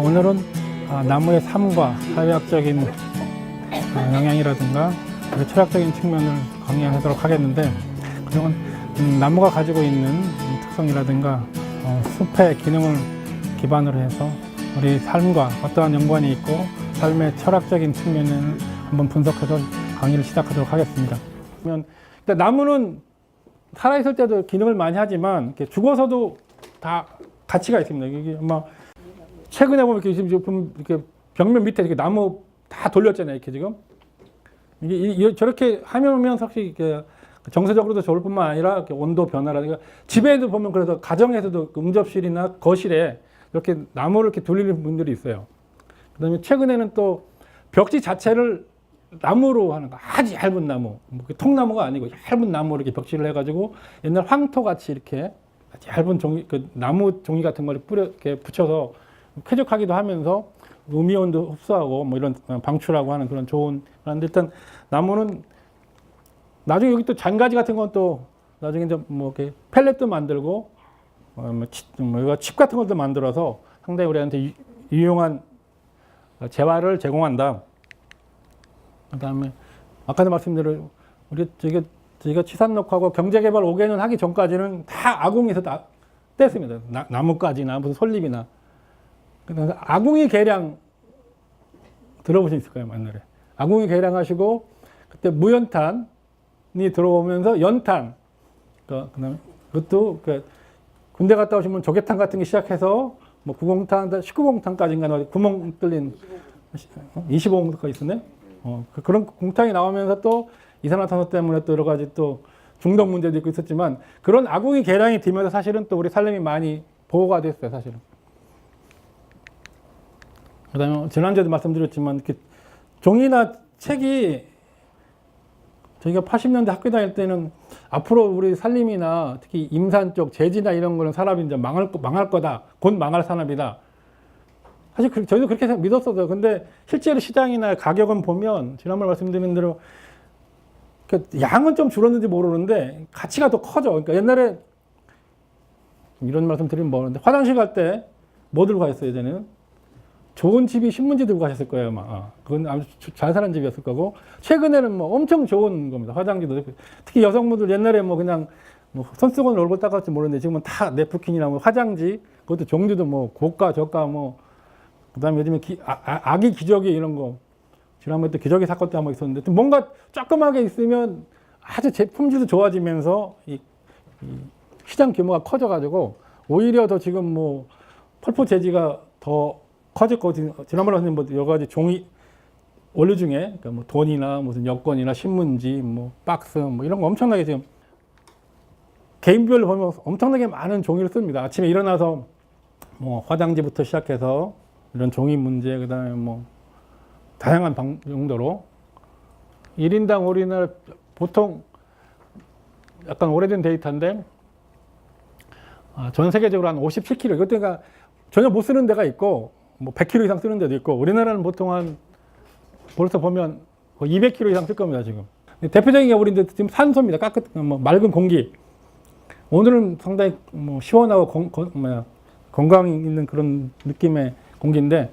오늘은 나무의 삶과 사회학적인 영향이라든가 철학적인 측면을 강의하도록 하겠는데, 그동안 나무가 가지고 있는 특성이라든가 숲의 기능을 기반으로 해서 우리 삶과 어떠한 연관이 있고 삶의 철학적인 측면을 한번 분석해서 강의를 시작하도록 하겠습니다. 그러면 나무는 살아있을 때도 기능을 많이 하지만 죽어서도 다 가치가 있습니다. 이게 아마 최근에 보면 이렇게 벽면 밑에 이렇게 나무 다 돌렸잖아요. 이렇게 지금 이게 저렇게 하면 사실 정서적으로도 좋을 뿐만 아니라 이렇게 온도 변화라든가 집에도 보면 그래서 가정에서도 응접실이나 거실에 이렇게 나무를 이렇게 돌리는 분들이 있어요. 그다음에 최근에는 또 벽지 자체를 나무로 하는 거, 아주 얇은 나무, 통나무가 아니고 얇은 나무로 이렇게 벽지를 해가지고 옛날 황토 같이 이렇게 아주 얇은 종이, 나무 종이 같은 걸 이렇게 붙여서 쾌적하기도 하면서 음이온도 흡수하고 뭐 이런 방출하고 하는 그런 좋은. 그런데 일단 나무는 나중에 여기 또 잔가지 같은 건 또 나중에 이제 뭐 이렇게 펠렛도 만들고 칩 같은 것도 만들어서 상당히 우리한테 유용한 재화를 제공한다. 그다음에 아까도 말씀드린 우리 저희가 치산록하고 경제개발 5개년 하기 전까지는 다 아궁이에서 다 뗐습니다. 나뭇가지나 무슨 솔잎이나. 그래서 아궁이 개량 들어보신 있을 거예요, 옛날에. 아궁이 개량하시고 그때 무연탄이 들어오면서 연탄. 그다음에 그것도 군대 갔다 오시면 조개탄 같은 게 시작해서 뭐 9공탄, 19공탄까지인가 구멍 뚫린 25공탄까지 있었네. 그런 공탄이 나오면서 또 이산화탄소 때문에 또 여러 가지 또 중독 문제도 있고 있었지만 그런 아궁이 개량이 되면서 사실은 또 우리 살림이 많이 보호가 됐어요, 사실은. 그 다음에 지난주에도 말씀드렸지만 이렇게 종이나 책이 저희가 80년대 학교 다닐 때는 앞으로 우리 산림이나 특히 임산 쪽 제지나 이런 거는 산업이 이제 망할 거다. 곧 망할 산업이다. 사실 저희도 그렇게 믿었어요. 근데 실제로 시장이나 가격은 보면 지난번에 말씀드린 대로 양은 좀 줄었는지 모르는데 가치가 더 커져. 그러니까 옛날에 이런 말씀 드리면 모르는데 화장실 갈 때 뭐 들고 가셨어요, 예전에는? 좋은 집이 신문지 들고 가셨을 거예요, 아마. 그건 아주 잘 사는 집이었을 거고. 최근에는 뭐 엄청 좋은 겁니다. 화장지도. 특히 여성분들 옛날에 뭐 그냥 뭐 손수건으로 얼굴 닦았지 모르는데 지금은 다 네프킨이나 뭐 화장지, 그것도 종류도 뭐 고가, 저가 뭐. 그 다음에 요즘에 아기 기저귀 이런 거. 지난번에 또 기저귀 사건 때 한번 있었는데 뭔가 조그맣게 있으면 아주 품질도 좋아지면서 이 시장 규모가 커져가지고 오히려 더 지금 뭐 펄프 재지가 더 커졌고, 지난번에 하신 뭐 여러 가지 종이 원료 중에 그러니까 뭐 돈이나 무슨 여권이나 신문지 뭐 박스 뭐 이런 거 엄청나게 지금 개인별로 보면 엄청나게 많은 종이를 씁니다. 아침에 일어나서 뭐 화장지부터 시작해서 이런 종이 문제, 그다음에 뭐 다양한 용도로 1인당 우리나라 보통 약간 오래된 데이터인데 전 세계적으로 한 57kg, 이것도 전혀 못 쓰는 데가 있고 뭐 100kg 이상 쓰는 데도 있고 우리나라는 보통 한 벌써 보면 200kg 이상 쓸 겁니다, 지금. 대표적인 게 우리 지금 산소입니다. 뭐 맑은 공기. 오늘은 상당히 뭐 시원하고 건강 있는 그런 느낌의 공기인데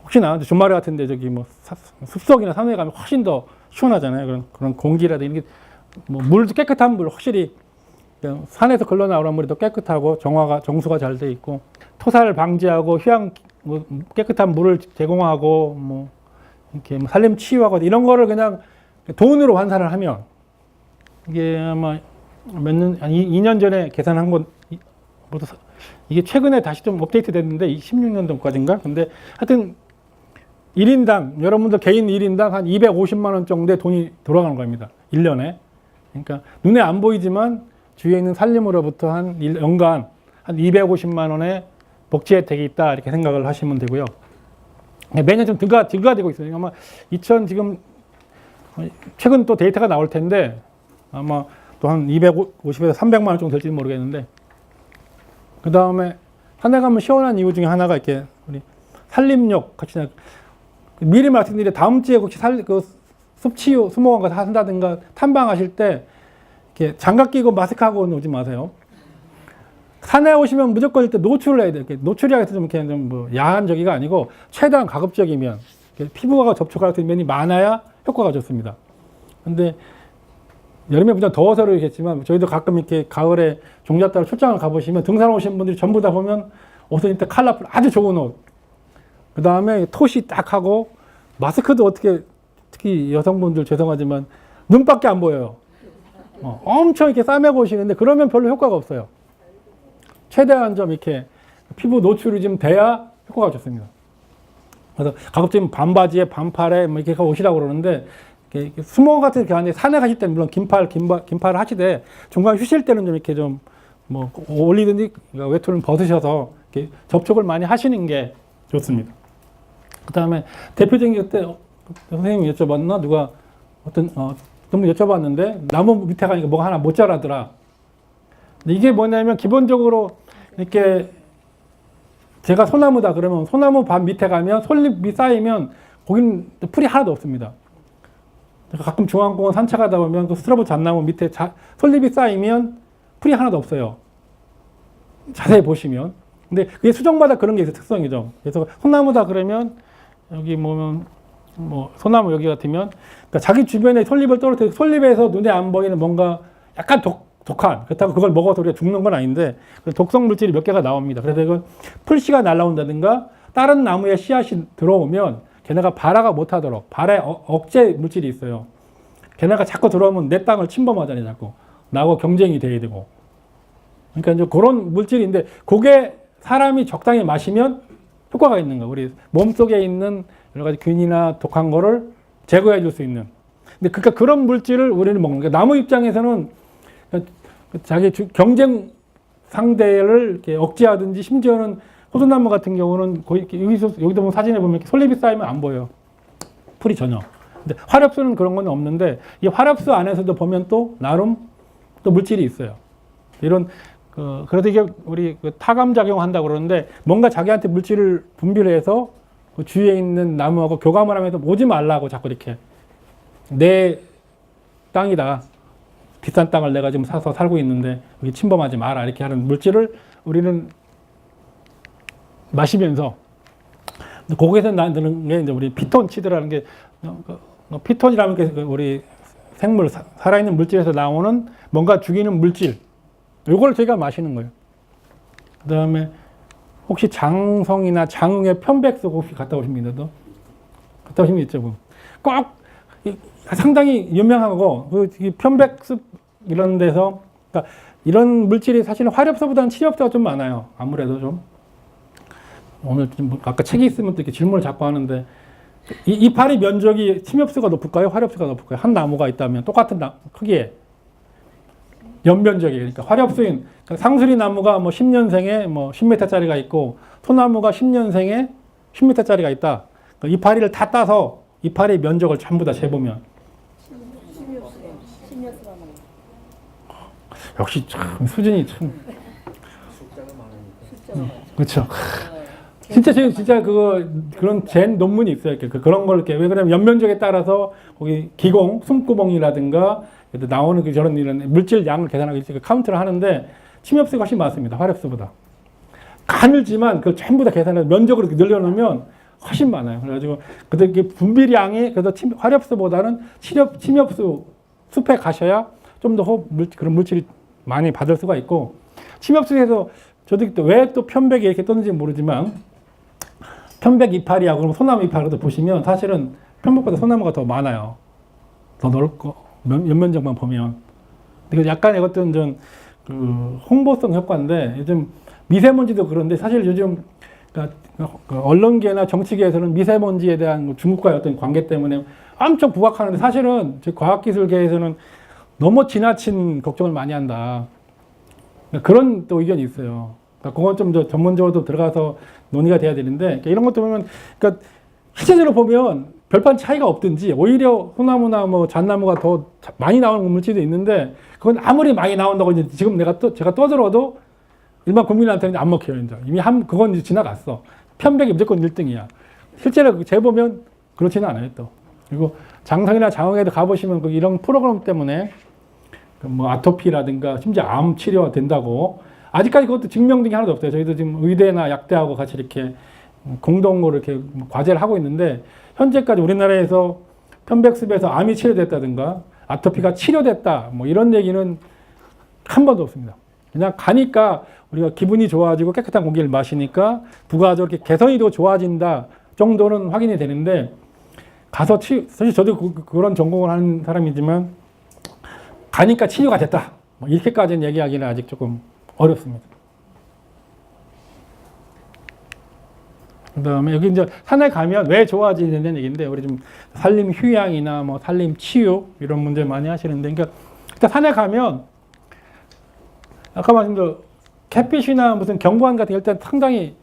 혹시나 주말에 같은데 저기 뭐 숲속이나 산에 가면 훨씬 더 시원하잖아요. 그런 공기라든지 뭐 물도 깨끗한 물, 확실히 산에서 흘러나오는 물이 더 깨끗하고 정수가 잘 돼 있고 토사를 방지하고 휴양 뭐 깨끗한 물을 제공하고 뭐 이렇게 뭐 산림 치유하고 이런 거를 그냥 돈으로 환산을 하면 이게 아마 한 2년 전에 계산한 건 이게 최근에 다시 좀 업데이트 됐는데 16년도까지인가? 근데 하여튼 1인당 여러분들 개인 1인당 한 250만 원 정도의 돈이 돌아가는 겁니다. 1년에. 그러니까 눈에 안 보이지만 주위에 있는 산림으로부터 한 연간 한 250만 원의 복지 혜택이 있다, 이렇게 생각을 하시면 되고요. 매년 좀 증가되고 있어요. 아마 지금 최근 또 데이터가 나올 텐데 아마 또 한 250에서 300만 원 정도 될지 모르겠는데, 그 다음에 산에 가면 시원한 이유 중에 하나가 이렇게 우리 산림욕 같이 미리 말씀드리는데 다음 주에 혹시 습치유 수목원 가서 한다든가 탐방하실 때 이렇게 장갑 끼고 마스크하고 오지 마세요. 산에 오시면 무조건 일단 노출을 해야 돼요. 노출이라 해서 좀 이렇게 좀 야한 저기가 아니고 최대한 가급적이면 피부가 접촉할 수 있는 면이 많아야 효과가 좋습니다. 근데 여름에 무척 더워서 그러겠지만 저희도 가끔 이렇게 가을에 종잣다로 출장을 가보시면 등산 오신 분들이 전부 다 보면 옷은 일단 컬러풀 아주 좋은 옷. 그 다음에 톳이 딱 하고 마스크도 어떻게 특히 여성분들 죄송하지만 눈밖에 안 보여요. 엄청 이렇게 싸매고 오시는데 그러면 별로 효과가 없어요. 최대한 좀 이렇게 피부 노출이 좀 돼야 효과가 좋습니다. 그래서 가급적이면 반바지에 반팔에 뭐 이렇게 오시라고 그러는데 수모 같은 게 아닌데 산에 가실 때는 물론 긴팔을 하시되 중간에 휴실 때는 좀 이렇게 좀 뭐 올리든지 외투를 벗으셔서 이렇게 접촉을 많이 하시는 게 좋습니다. 그 다음에 대표적인 게 그때 선생님이 여쭤봤나? 누가 어떤, 좀 여쭤봤는데 나무 밑에 가니까 뭐가 하나 못 자라더라. 근데 이게 뭐냐면 기본적으로 이렇게 제가 소나무다 그러면 소나무 밭 밑에 가면 솔잎이 쌓이면 거기는 풀이 하나도 없습니다. 가끔 중앙공원 산책하다 보면 그 스트로브 잣나무 밑에 솔잎이 쌓이면 풀이 하나도 없어요. 자세히 보시면. 근데 그게 수종마다 그런 게 있어요. 특성이죠. 그래서 소나무다 그러면 여기 보면 뭐 소나무 여기 같으면 그러니까 자기 주변에 솔잎을 떨어뜨려 솔잎에서 눈에 안 보이는 뭔가 약간 독한 그렇다고 그걸 먹어서 우리가 죽는 건 아닌데 독성 물질이 몇 개가 나옵니다. 그래서 이건 풀씨가 날라온다든가 다른 나무에 씨앗이 들어오면 걔네가 발화가 못하도록 발에 억제 물질이 있어요. 걔네가 자꾸 들어오면 내 땅을 침범하잖아요. 자꾸 나하고 경쟁이 돼야 되고. 그러니까 이제 그런 물질인데 그게 사람이 적당히 마시면 효과가 있는 거예요. 우리 몸속에 있는 여러 가지 균이나 독한 거를 제거해 줄 수 있는. 근데 그러니까 그런 물질을 우리는 먹는 거예요. 나무 입장에서는 자기 경쟁 상대를 이렇게 억제하든지 심지어는 호소나무 같은 경우는 여기도 보면 사진에 보면 이렇게 솔잎이 쌓이면 안 보여요. 풀이 전혀. 근데 화렵수는 그런 건 없는데 이 화렵수 안에서도 보면 또 나름 또 물질이 있어요. 이런 그래도 이게 우리 타감 작용한다고 그러는데 뭔가 자기한테 물질을 분비를 해서 그 주위에 있는 나무하고 교감을 하면서 오지 말라고 자꾸 이렇게 내 땅이다. 비싼 땅을 내가 지금 사서 살고 있는데 여기 침범하지 마라. 이렇게 하는 물질을 우리는 마시면서 거기에서 나는 게 이제 우리 피톤치드라는 게 피톤이라는 게 우리 생물 살아있는 물질에서 나오는 뭔가 죽이는 물질. 이걸 저희가 마시는 거예요. 그 다음에 혹시 장성이나 장흥의 편백수 혹시 갔다 오십니까? 갔다 오신 게 있죠. 꼭 상당히 유명하고 그 편백숲 이런 데서 그러니까 이런 물질이 사실은 화렵수보다는 치렵수가 좀 많아요. 아무래도 좀 오늘 좀 아까 책이 있으면 또 이렇게 질문을 자꾸 하는데 이파리 면적이 침엽수가 높을까요? 화렵수가 높을까요? 한 나무가 있다면 똑같은 크기에 연면적이 그러니까 화렵수인 그러니까 상수리 나무가 뭐 10년생에 뭐 10m짜리가 있고 소나무가 10년생에 10m짜리가 있다. 그러니까 이파리를 다 따서 이파리 면적을 전부 다 재보면 역시 참 수준이 참 그렇죠. 진짜 그런 젠 논문이 있어요. 그런 걸 이렇게 왜 그러냐면 연면적에 따라서 거기 기공 숨구멍이라든가 나오는 저런 이런 물질 양을 계산하고 이렇게 카운트를 하는데 침엽수가 훨씬 많습니다. 화렵수보다. 가늘지만 그걸 전부 다 계산해서 면적으로 이렇게 늘려놓으면 훨씬 많아요. 그래가지고 그때 이게 분비량이 그래서 화렵수보다는 침엽수 숲에 가셔야 좀 더 그런 물질이 많이 받을 수가 있고 침엽수에서 저도 왜 또 편백이 이렇게 떴는지 모르지만 편백 이파리하고 그럼 소나무 이파리도 보시면 사실은 편백보다 소나무가 더 많아요. 더 넓고 연면적만 보면. 이거 약간 이것들은 좀 홍보성 효과인데 요즘 미세먼지도 그런데 사실 요즘 그러니까 언론계나 정치계에서는 미세먼지에 대한 중국과의 어떤 관계 때문에 엄청 부각하는데 사실은 과학기술계에서는 너무 지나친 걱정을 많이 한다. 그런 또 의견이 있어요. 그러니까 그건 좀 더 전문적으로 들어가서 논의가 돼야 되는데 이런 것도 보면 그러니까 실제적으로 보면 별반 차이가 없든지 오히려 소나무나 뭐 잣나무가 더 많이 나오는 물질도 있는데 그건 아무리 많이 나온다고 이제 지금 제가 떠들어도 일반 국민한테는 안 먹혀요. 이제. 이미 그건 이제 지나갔어. 편백이 무조건 1등이야. 실제로 재보면 그렇지는 않아요. 또. 그리고 장성이나 장흥에도 가보시면 이런 프로그램 때문에 뭐 아토피라든가 심지어 암 치료가 된다고 아직까지 그것도 증명된 게 하나도 없어요. 저희도 지금 의대나 약대하고 같이 이렇게 공동으로 이렇게 과제를 하고 있는데 현재까지 우리나라에서 편백습에서 암이 치료됐다든가 아토피가 치료됐다 뭐 이런 얘기는 한 번도 없습니다. 그냥 가니까 우리가 기분이 좋아지고 깨끗한 공기를 마시니까 부가적으로 이렇게 개선이 더 좋아진다 정도는 확인이 되는데 가서 사실 저도 그런 전공을 하는 사람이지만 가니까 치료가 됐다 뭐 이렇게까지는 얘기하기는 아직 조금 어렵습니다. 그 다음에 여기 이제 산에 가면 왜 좋아지는 얘기인데 우리 좀 산림 휴양이나 뭐 산림 치유 이런 문제 많이 하시는데 그러니까 일단 산에 가면 아까 말씀드린 캣빛이나 무슨 경관 같은 게 일단 상당히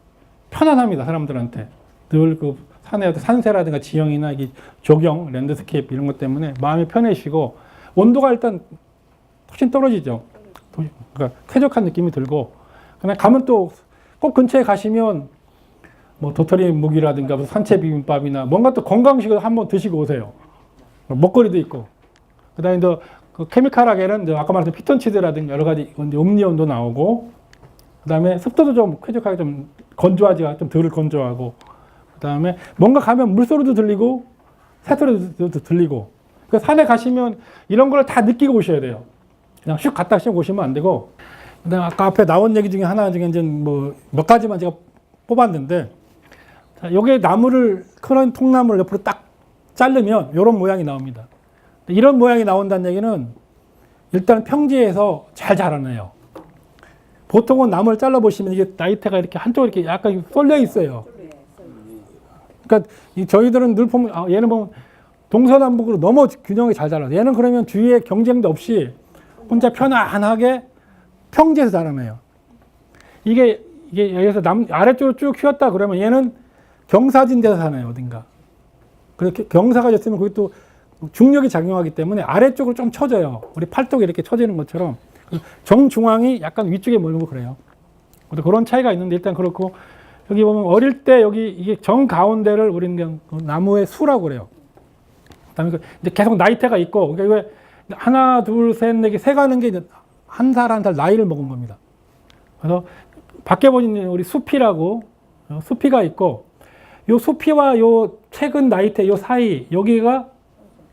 편안합니다. 사람들한테 늘 그 산에 산세라든가 지형이나 이 조경, 랜드스케이프 이런 것 때문에 마음이 편해지고 온도가 일단 훨씬 떨어지죠. 그러니까 쾌적한 느낌이 들고 그냥 가면 또 꼭 근처에 가시면 뭐 도토리 묵이라든가 산채 비빔밥이나 뭔가 또 건강식을 한번 드시고 오세요. 먹거리도 있고 그다음에 또 그 케미칼하게는 아까 말했던 피톤치드라든가 여러 가지 음료도 나오고 그다음에 습도도 좀 쾌적하게 좀 건조하지가 좀 덜 건조하고 그다음에 뭔가 가면 물소리도 들리고 새소리도 들리고 그 산에 가시면 이런 걸 다 느끼고 오셔야 돼요. 그냥 슉 갔다 오시면 안 되고 그다음에 아까 앞에 나온 얘기 중에 하나 중에 이제 뭐 몇 가지만 제가 뽑았는데 자, 여기에 나무를 큰 통나무를 옆으로 딱 자르면 이런 모양이 나옵니다. 이런 모양이 나온다는 얘기는 일단 평지에서 잘 자라나요. 보통은 나무를 잘라보시면 이게 나이테가 이렇게 한쪽으로 이렇게 약간 쏠려 있어요. 그러니까 저희들은 늘 보면 얘는 보면 동서남북으로 너무 균형이 잘 자라요. 얘는 그러면 주위에 경쟁도 없이 혼자 편안하게 평지에서 자라나요. 이게 여기서 아래쪽으로 쭉 휘었다 그러면 얘는 경사진 데서 사나요, 어딘가. 그렇게 경사가 졌으면 거기 또 중력이 작용하기 때문에 아래쪽으로 좀 처져요. 우리 팔뚝이 이렇게 처지는 것처럼. 정중앙이 약간 위쪽에 몰리고 그래요. 그런 차이가 있는데 일단 그렇고 여기 보면 어릴 때 여기 이게 정 가운데를 우리는 그냥 나무의 수라고 그래요. 그다음에 이제 계속 나이테가 있고 그러니까 이거 하나, 둘, 셋, 네 개 세가는 게 한 살 한 살 나이를 먹은 겁니다. 그래서 밖에 보시는 우리 수피라고 수피가 있고 요 수피와 요 최근 나이테 요 사이 여기가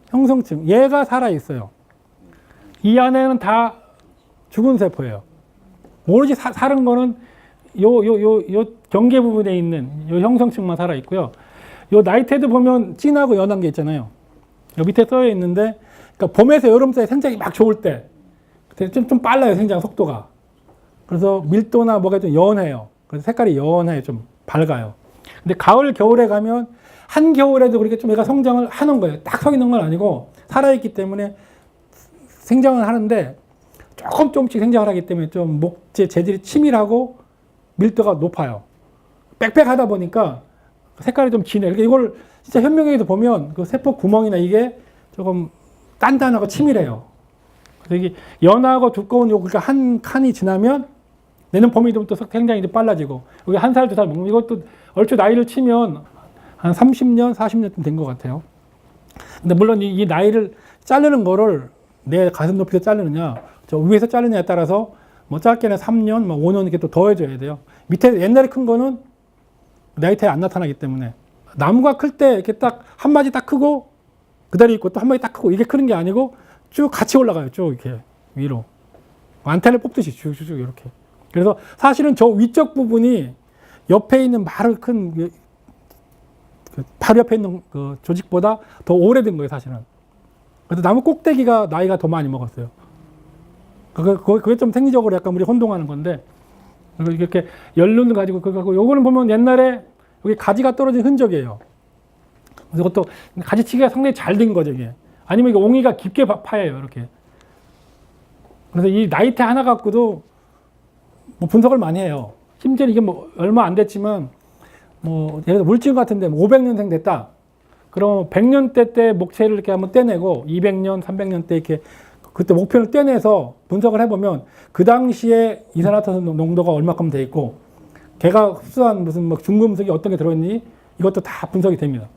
형성층 얘가 살아 있어요. 이 안에는 다 죽은 세포예요. 오로지 살은 거는 요 경계 부분에 있는 요 형성층만 살아 있고요. 요 나이테도 보면 진하고 연한 게 있잖아요. 요 밑에 써여 있는데 그러니까 봄에서 여름 사이 생장이 막 좋을 때 좀 빨라요. 생장 속도가. 그래서 밀도나 뭐가 좀 연해요. 그래서 색깔이 연해 좀 밝아요. 근데 가을 겨울에 가면 한겨울에도 그렇게 좀 얘가 성장을 하는 거예요. 딱 서 있는 건 아니고 살아있기 때문에 생장을 하는데 조금씩 생장을 하기 때문에 좀 목재 재질이 치밀하고 밀도가 높아요. 빽빽하다 보니까 색깔이 좀 진해. 그러니까 이걸 진짜 현명하게도 보면 그 세포 구멍이나 이게 조금 단단하고 치밀해요. 그래서 이게 연하고 두꺼운 요 그러니까 한 칸이 지나면 내년 봄이 되면 또 생장이 좀 빨라지고 여기 한 살, 두 살 먹으면 이것도 얼추 나이를 치면 한 30년, 40년쯤 된 것 같아요. 근데 물론 이 나이를 자르는 거를 내 가슴 높이에서 자르느냐, 저 위에서 자르느냐에 따라서 뭐 짧게는 3년, 뭐 5년 이렇게 또 더해줘야 돼요. 밑에 옛날에 큰 거는 나이테에 안 나타나기 때문에 나무가 클 때 이렇게 딱 한 마디 딱 크고 그다리 있고 또 한 마디 딱 크고 이게 크는 게 아니고 쭉 같이 올라가요. 쭉 이렇게 위로 안테나를 뽑듯이 쭉쭉쭉 이렇게. 그래서 사실은 저 위쪽 부분이 옆에 있는 말을 큰 바로 옆에 있는 그 조직보다 더 오래된 거예요, 사실은. 그래서 나무 꼭대기가 나이가 더 많이 먹었어요. 그게 좀 생리적으로 약간 우리 혼동하는 건데, 이렇게 연륜을 가지고 요거는 보면 옛날에 여기 가지가 떨어진 흔적이에요. 그래서 이것도 가지치기가 상당히 잘 된 거죠, 이게. 아니면 이게 옹이가 깊게 파여요, 이렇게. 그래서 이 나이테 하나 갖고도 뭐 분석을 많이 해요. 심지어 이게 뭐 얼마 안 됐지만, 뭐, 예를 들어 물질 같은데 500년생 됐다. 그럼 100년대 때 목체를 이렇게 한번 떼내고 200년, 300년 때 이렇게 그때 목표를 떼내서 분석을 해보면 그 당시에 이산화탄소 농도가 얼마큼 돼 있고 걔가 흡수한 무슨 뭐 중금속이 어떤 게 들어있니 이것도 다 분석이 됩니다.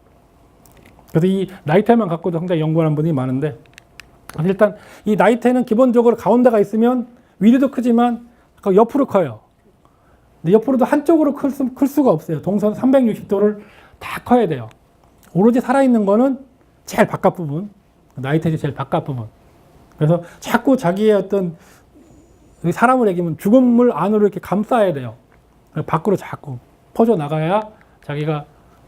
그래서 이 나이테만 갖고도 상당히 연구하는 분이 많은데 일단 이 나이테는 기본적으로 가운데가 있으면 위로도 크지만 그러니까 옆으로 커요. 근데 옆으로도 한쪽으로 클 수가 없어요. 동선 360도를 다 커야 돼요. 오로지 살아있는 거는 제일 바깥 부분, 나이테지 제일 바깥 부분. 그래서 자꾸 자기의 어떤 사람을 얘기하면 죽음을 안으로 이렇게 감싸야 돼요. 밖으로 자꾸 퍼져 나가야 자기가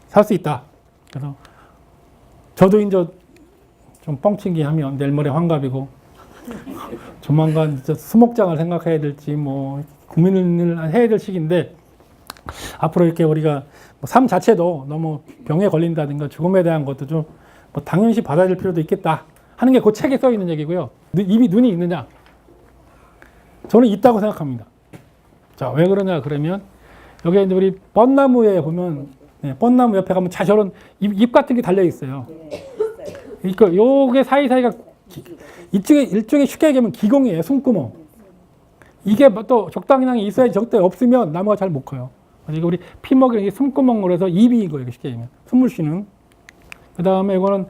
살 수 있다. 그래서 저도 이제 좀 뻥친기 하면 내일 모레 환갑이고 조만간 진짜 수목장을 생각해야 될지 뭐 고민을 해야 될 시기인데 앞으로 이렇게 우리가 삶 자체도 너무 병에 걸린다든가 죽음에 대한 것도 좀 뭐 당연시 받아들일 필요도 있겠다 하는 게 그 책에 써 있는 얘기고요. 이미 눈이 있느냐? 저는 있다고 생각합니다. 자, 왜 그러냐 그러면 여기 이제 우리 뻔나무에 보면 뻔나무 옆에 가면 저런 잎 같은 게 달려 있어요. 그러니까 요게 사이사이가 일종의 쉽게 얘기하면 기공이에요. 숨구멍. 이게 또 적당량이 있어야지 적당히 없으면 나무가 잘 못 커요. 그러니까 우리 피먹이 숨구멍으로 해서 입이 이거예요. 쉽게 얘기하면. 숨을 쉬는. 그 다음에 이거는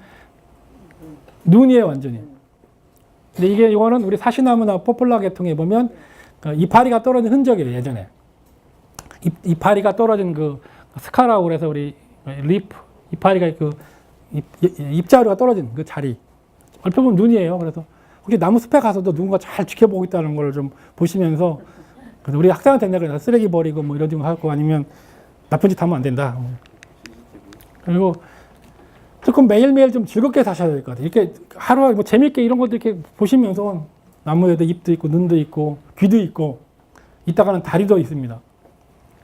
눈이에요. 완전히. 근데 이거는 우리 사시나무나 포플라 계통에 보면 이파리가 떨어진 흔적이에요. 예전에. 이파리가 떨어진 그 스카라고 그래서 우리 리프, 이파리가 잎자루가 떨어진 그 자리. 얼핏 보면 눈이에요. 그래서 혹시 나무 숲에 가서도 누군가 잘 지켜보고 있다는 걸 좀 보시면서 그래서 우리 학생한테 내가 쓰레기 버리고 뭐 이런 거 하고 아니면 나쁜 짓 하면 안 된다. 그리고 조금 매일매일 좀 즐겁게 사셔야 될 것 같아요. 이렇게 하루 뭐 재밌게 이런 것도 이렇게 보시면서 나무에도 잎도 있고 눈도 있고 귀도 있고 이따가는 다리도 있습니다.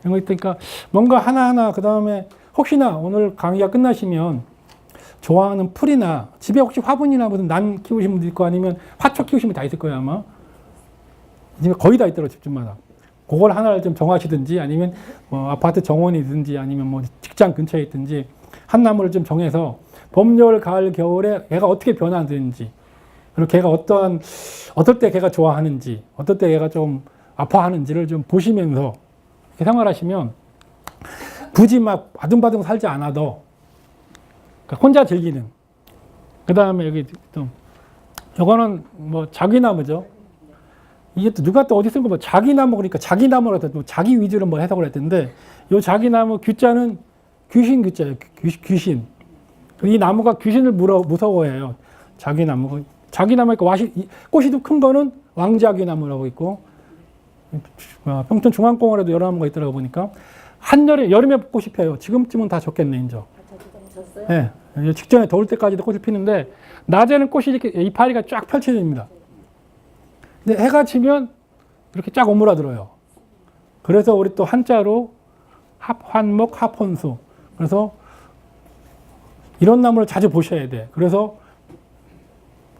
이런 거 있으니까 뭔가 하나하나 그 다음에 혹시나 오늘 강의가 끝나시면 좋아하는 풀이나 집에 혹시 화분이나 무슨 난 키우시는 분도 있고 아니면 화초 키우시는 분 다 있을 거예요 아마. 집에 거의 다 있더라고요 집집마다. 그걸 하나를 좀 정하시든지 아니면 뭐 아파트 정원이든지 아니면 뭐 직장 근처에 있든지 한 나무를 좀 정해서 봄, 여름, 가을, 겨울에 걔가 어떻게 변화되는지 그리고 걔가 어떨 때 걔가 좋아하는지 어떨 때 걔가 좀 아파하는지를 좀 보시면서 이렇게 생활하시면 굳이 막 바둥바둥 살지 않아도 혼자 즐기는. 그 다음에 여기 또 이거는 뭐 자기나무죠. 이게 또 누가 또 어디 쓴 거 뭐 자기나무 그러니까 자기나무라서 또 자기 위주로 뭐 해석을 했던데 이 자기나무 귀자는 귀신 귀자예요. 귀신. 이 나무가 귀신을 무서워해요. 자기나무. 자기나무니까 꽃이 큰 거는 왕자귀나무라고 있고 평촌 중앙공원에도 여러 나무가 있더라고 보니까 여름에 꽃이 펴요. 지금쯤은 다 졌겠네 이제. 네, 직전에 더울 때까지도 꽃이 피는데 낮에는 꽃이 이렇게 이파리가 쫙 펼쳐집니다. 근데 해가 지면 이렇게 쫙 오므라들어요. 그래서 우리 또 한자로 합환목 합혼수. 그래서 이런 나무를 자주 보셔야 돼. 그래서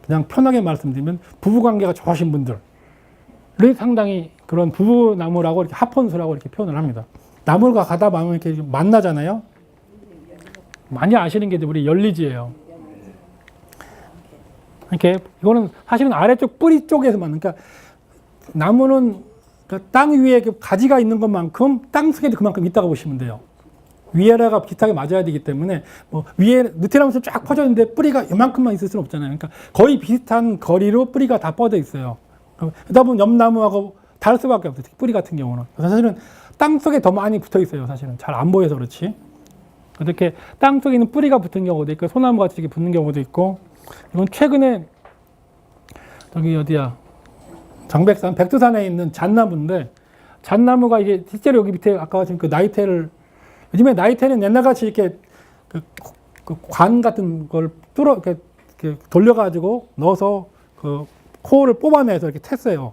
그냥 편하게 말씀드리면 부부관계가 좋으신 분들이 상당히 그런 부부나무라고 이렇게 합혼수라고 이렇게 표현을 합니다. 나무가 가다 보면 이렇게 만나잖아요. 많이 아시는 게 우리 열리지예요. 이렇게 이거는 사실은 아래쪽 뿌리 쪽에서 만든. 그러니까 나무는 땅 위에 가지가 있는 것만큼 땅 속에도 그만큼 있다고 보시면 돼요. 위아래가 비슷하게 맞아야 되기 때문에 뭐 위에 느티나무처럼 쫙 퍼져 있는데 뿌리가 이만큼만 있을 수는 없잖아요. 그러니까 거의 비슷한 거리로 뿌리가 다 뻗어 있어요. 그러다 보면 옆나무하고 다를 수밖에 없어요. 뿌리 같은 경우는. 사실은 땅 속에 더 많이 붙어 있어요. 사실은 잘 안 보여서 그렇지. 이렇게 땅 속에 있는 뿌리가 붙은 경우도 있고 소나무 같이 이렇게 붙는 경우도 있고. 이건 최근에 저기 어디야 장백산 백두산에 있는 잣나무인데 잣나무가 이게 실제로 여기 밑에 아까 지금 그 나이테를 요즘에 나이테는 옛날같이 이렇게 그 관 같은 걸 이렇게 돌려가지고 넣어서 그 코를 뽑아내서 이렇게 텄어요.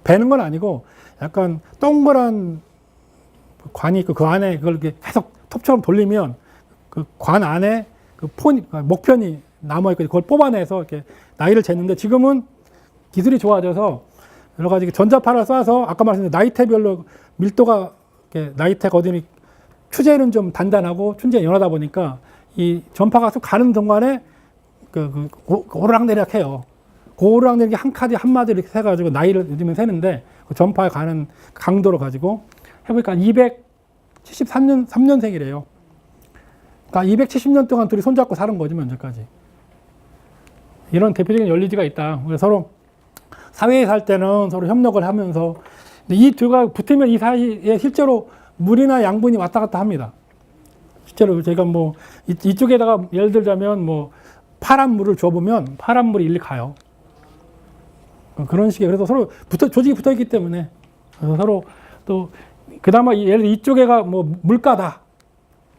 베는 건 아니고 약간 동그란 관이 있고 그 안에 그걸 이렇게 계속 톱처럼 돌리면 그 관 안에 그 목편이 남아있고 그걸 뽑아내서 이렇게 나이를 재는데 지금은 기술이 좋아져서 여러 가지 전자파를 쏴서 아까 말씀드린 나이테별로 밀도가 나이테가 어디니 추제는 좀 단단하고 춘제는 연하다 보니까 이 전파가 쑥 가는 동안에 오르락내리락 해요. 그 오르락내리락이 한 카드 한 마디 이렇게 세가지고 나이를 요즘에 세는데 그 전파에 가는 강도를 가지고 해보니까 273년생이래요. 그러니까 270년 동안 둘이 손잡고 사는 거지, 면접까지. 이런 대표적인 열리지가 있다. 그래서 사회에 살 때는 서로 협력을 하면서 이 두가 붙으면 이 사이에 실제로 물이나 양분이 왔다 갔다 합니다. 실제로 제가 뭐 이쪽에다가 예를 들자면 뭐 파란 물을 줘보면 파란 물이 일리 가요. 그런 식의 그래서 서로 조직이 붙어 있기 때문에 서로 또 그나마 예를 들어 이쪽에가 뭐 물가다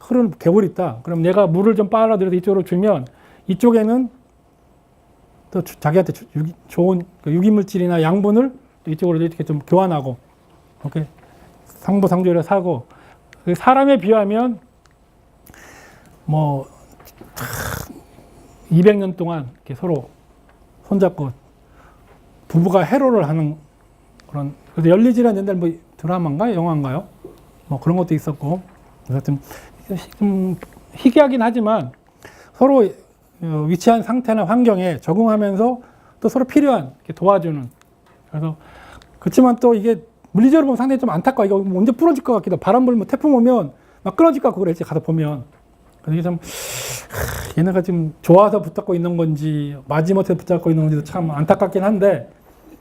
흐르는 개울이 있다. 그럼 내가 물을 좀 빨아들여서 이쪽으로 주면 이쪽에는 또 자기한테 좋은 유기물질이나 양분을 이쪽으로 이렇게 좀 교환하고 이렇게 상부상조를 사고 사람에 비하면 뭐 200년 동안 이렇게 서로 손잡고 부부가 해로를 하는 그런 그래서 열리지란 옛날 뭐 드라마인가요? 영화인가요? 뭐 그런 것도 있었고 그래서 좀 희귀하긴 하지만 서로 위치한 상태나 환경에 적응하면서 또 서로 필요한 이렇게 도와주는 그래서 그렇지만 또 이게 물리적으로 보면 상당히 좀 안타까워. 이거 언제 부러질 것 같기도 하고 바람 불면 태풍 오면 막 끊어질 것 같고 그랬지 가서 보면 그래서 좀 얘네가 지금 좋아서 붙잡고 있는 건지 마지못해 붙잡고 있는 건지도 참 안타깝긴 한데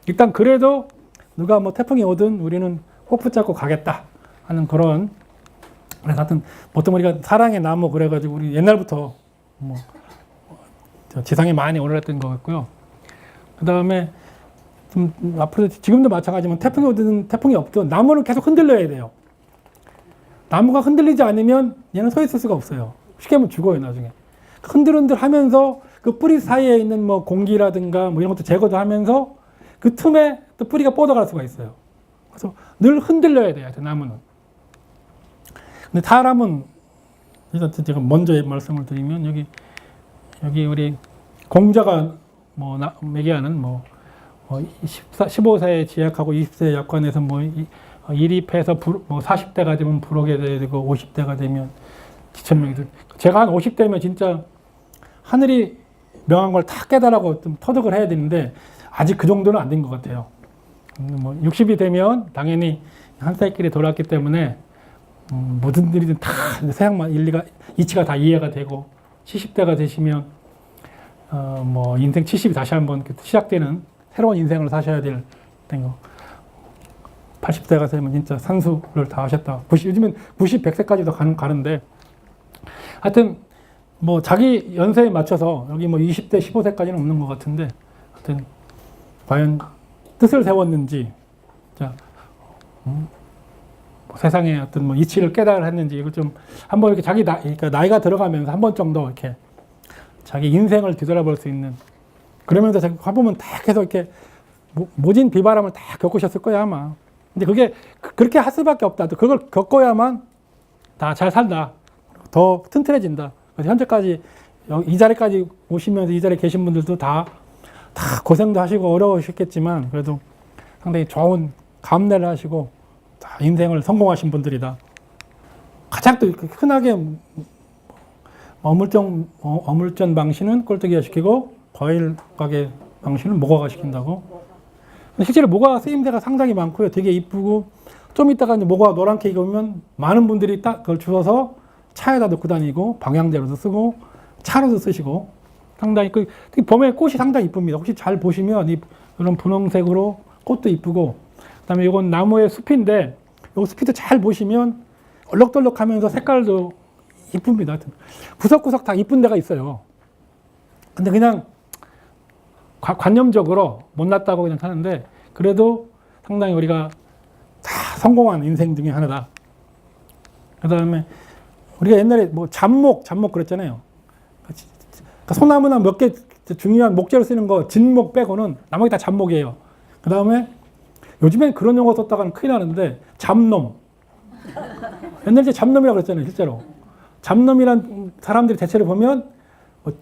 일단 그래도 누가 뭐 태풍이 오든 우리는 꼭 붙잡고 가겠다 하는 그런 그래서 하여튼 보통 우리가 사랑의 나무 그래가지고 우리 옛날부터 뭐 지상에 많이 올라갔던 것 같고요. 그 다음에 좀 앞으로 지금도 마찬가지지만 태풍이 오든 태풍이 없든 나무는 계속 흔들려야 돼요. 나무가 흔들리지 않으면 얘는 서 있을 수가 없어요. 쉽게 하면 죽어요 나중에. 흔들흔들 하면서 그 뿌리 사이에 있는 뭐 공기라든가 뭐 이런 것도 제거도 하면서 그 틈에 또 뿌리가 뻗어갈 수가 있어요. 그래서 늘 흔들려야 돼요 나무는. 근데 사람은 일단 제가 먼저 말씀을 드리면 여기 우리 공자가 뭐 매개하는 뭐 15세에 지약하고 20세에 약관에서 뭐 일입해서 뭐 40대가 되면 부록에 되고 50대가 되면 지천명이 들. 제가 한 50대면 진짜 하늘이 명한 걸 다 깨달라고 좀 터득을 해야 되는데 아직 그 정도는 안 된 것 같아요. 뭐 60이 되면 당연히 한 살길이 돌았기 때문에 모든 일이든 다 세상만 이치가 다 이해가 되고 70대가 되시면 뭐 인생 70이 다시 한번 시작되는 새로운 인생을 사셔야 될 거. 80대가 되면 진짜 산수를 다 하셨다. 요즘엔 90, 100세까지도 가는데 하여튼 뭐 자기 연세에 맞춰서 여기 뭐 20대, 15세까지는 없는 것 같은데 하여튼 과연 뜻을 세웠는지 자, 세상에 어떤 뭐 이치를 깨달았는지 이걸 좀 한번 이렇게 자기 그러니까 나이가 들어가면서 한 번 정도 이렇게 자기 인생을 뒤돌아볼 수 있는 그러면서 가보면 다 계속 이렇게 모진 비바람을 다 겪으셨을 거야 아마. 근데 그게 그렇게 할 수밖에 없다. 또 그걸 겪어야만 다 잘 산다. 더 튼튼해진다. 그래서 현재까지 이 자리까지 오시면서 이 자리에 계신 분들도 다 고생도 하시고 어려우셨겠지만 그래도 상당히 좋은 감내를 하시고 다 인생을 성공하신 분들이다. 가장 또 흔하게 어물전 방신은 꼴뚜기가 시키고 과일 가게 방신은 모가가 시킨다고. 실제로 모가 쓰임새가 상당히 많고요. 되게 이쁘고 좀 이따가 이제 모가 노란 케이크 오면 많은 분들이 딱 그걸 주워서 차에다 넣고 다니고 방향제로도 쓰고 차로도 쓰시고 상당히 봄에 꽃이 상당히 이쁩니다. 혹시 잘 보시면 이런 분홍색으로 꽃도 이쁘고 그다음에 이건 나무의 숲인데 이 숲도 잘 보시면 얼럭덜럭하면서 색깔도 이쁩니다. 구석구석 다 이쁜 데가 있어요. 근데 그냥 관념적으로 못났다고 그냥 하는데 그래도 상당히 우리가 다 성공한 인생 중에 하나다. 그 다음에 우리가 옛날에 뭐 잡목 그랬잖아요. 그러니까 소나무나 몇 개 중요한 목재로 쓰는 거 진목 빼고는 나머지 다 잡목이에요. 그 다음에 요즘엔 그런 용어 썼다가는 큰일 나는데 잡놈. 옛날에 잡놈이라고 그랬잖아요. 실제로. 잡놈이란 사람들이 대체로 보면 뭐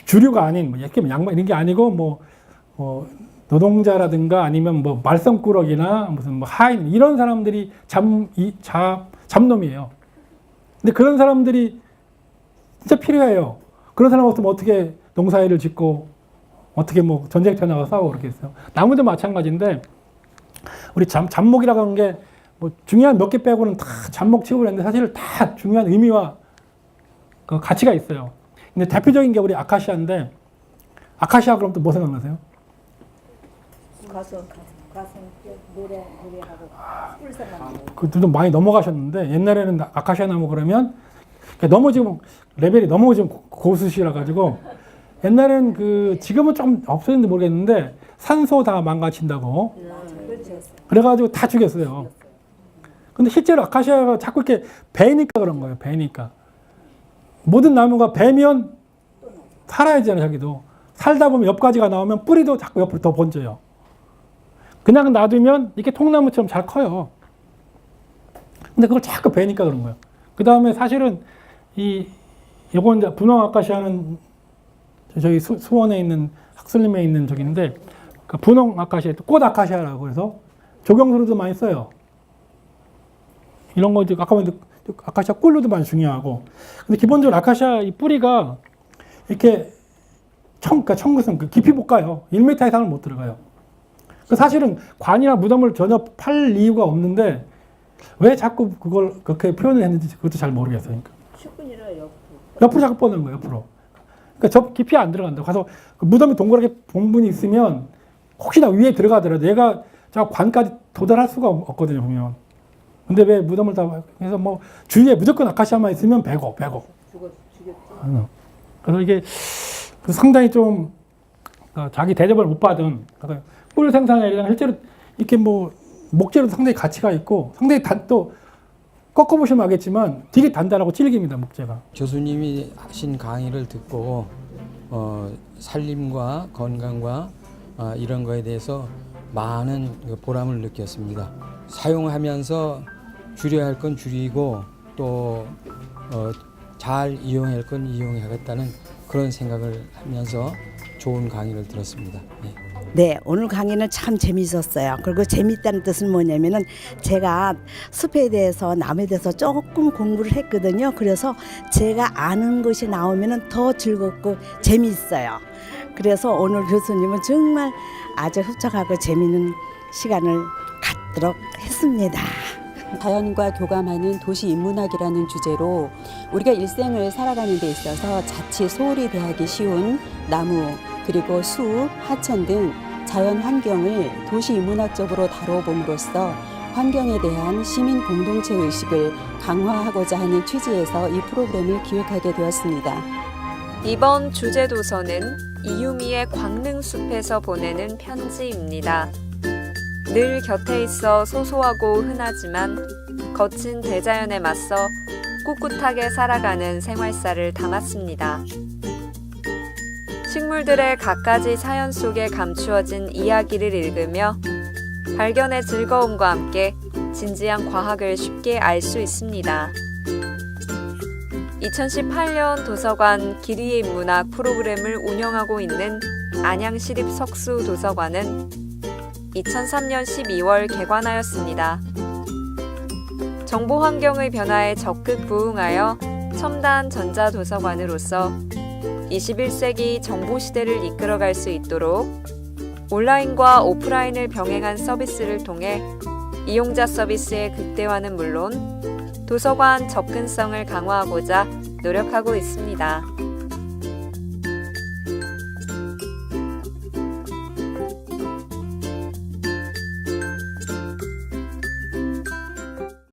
주류가 아닌 뭐 양반 이런 게 아니고 뭐 노동자라든가 아니면 뭐 말썽꾸러기나 무슨 뭐 하인 이런 사람들이 잡놈이에요. 근데 그런 사람들이 진짜 필요해요. 그런 사람 없으면 어떻게 농사일을 짓고 어떻게 뭐 전쟁터 나가 싸우고 그렇겠어요. 나무도 마찬가지인데 우리 잡목이라고 하는 게 뭐 중요한 몇 개 빼고는 다 잡목 취급을 했는데 사실 다 중요한 의미와 그 가치가 있어요. 근데 대표적인 게 우리 아카시아인데 아카시아 그럼 또 뭐 생각나세요? 가서 노래하고 꿀생활. 그들도 많이 넘어가셨는데 옛날에는 아카시아 나무 그러면 너무 지금 레벨이 너무 지금 고수시라 가지고 옛날에는 그 지금은 좀 없었는지 모르겠는데 산소 다 망가진다고 그래가지고 다 죽였어요. 근데 실제로 아카시아가 자꾸 이렇게 배니까 그런 거예요. 배니까 모든 나무가 배면 살아야잖아요. 자기도 살다 보면 옆가지가 나오면 뿌리도 자꾸 옆으로 더 번져요. 그냥 놔두면 이렇게 통나무처럼 잘 커요. 근데 그걸 자꾸 베니까 그런 거예요. 그 다음에 사실은 요건 이제 분홍 아카시아는 저기 수원에 있는 학술림에 있는 저기인데 그 분홍 아카시아, 꽃 아카시아라고 해서 조경수로도 많이 써요. 이런 거 이제 아까 보면 아카시아 꿀로도 많이 중요하고. 근데 기본적으로 아카시아 이 뿌리가 이렇게 청구성 깊이 못 가요. 1m 이상을 못 들어가요. 사실은 관이나 무덤을 전혀 팔 이유가 없는데 왜 자꾸 그걸 그렇게 표현을 했는지 그것도 잘 모르겠어요. 그러니까. 축근이라 옆으로 자꾸 뻗는 거예요. 옆으로. 그러니까 저 깊이 안 들어간다. 가서 그 무덤이 동그랗게 봉분이 있으면 혹시나 위에 들어가더라도 얘가 저 관까지 도달할 수가 없거든요. 보면. 근데 왜 무덤을 다 해서 뭐 주위에 무조건 아카시아만 있으면 배고. 죽였지. 그래서 이게 상당히 좀 자기 대접을 못 받은 꿀 생산에 실제로 이렇게 뭐 목재로 상당히 가치가 있고 상당히 또 꺾어보시면 알겠지만 되게 단단하고 질깁니다. 목재가. 교수님이 하신 강의를 듣고 살림과 건강과 이런 거에 대해서 많은 보람을 느꼈습니다. 사용하면서 줄여야 할 건 줄이고 또 잘 이용해야 할 건 이용하겠다는 그런 생각을 하면서 좋은 강의를 들었습니다. 네. 네, 오늘 강의는 참 재미있었어요. 그리고 재미있다는 뜻은 뭐냐면은 제가 숲에 대해서 나무에 대해서 조금 공부를 했거든요. 그래서 제가 아는 것이 나오면은 더 즐겁고 재미있어요. 그래서 오늘 교수님은 정말 아주 흡족하고 재미있는 시간을 갖도록 했습니다. 자연과 교감하는 도시 인문학이라는 주제로 우리가 일생을 살아가는 데 있어서 자칫 소홀히 대하기 쉬운 나무, 그리고 숲, 하천 등 자연 환경을 도시 인문학적으로 다뤄봄으로써 환경에 대한 시민 공동체 의식을 강화하고자 하는 취지에서 이 프로그램을 기획하게 되었습니다. 이번 주제 도서는 이유미의 광릉숲에서 보내는 편지입니다. 늘 곁에 있어 소소하고 흔하지만 거친 대자연에 맞서 꿋꿋하게 살아가는 생활사를 담았습니다. 식물들의 갖가지 사연 속에 감추어진 이야기를 읽으며 발견의 즐거움과 함께 진지한 과학을 쉽게 알 수 있습니다. 2018년 도서관 길이의 인문학 프로그램을 운영하고 있는 안양시립석수도서관은 2003년 12월 개관하였습니다. 정보 환경의 변화에 적극 부응하여 첨단 전자도서관으로서 21세기 정보시대를 이끌어갈 수 있도록 온라인과 오프라인을 병행한 서비스를 통해 이용자 서비스의 극대화는 물론 도서관 접근성을 강화하고자 노력하고 있습니다.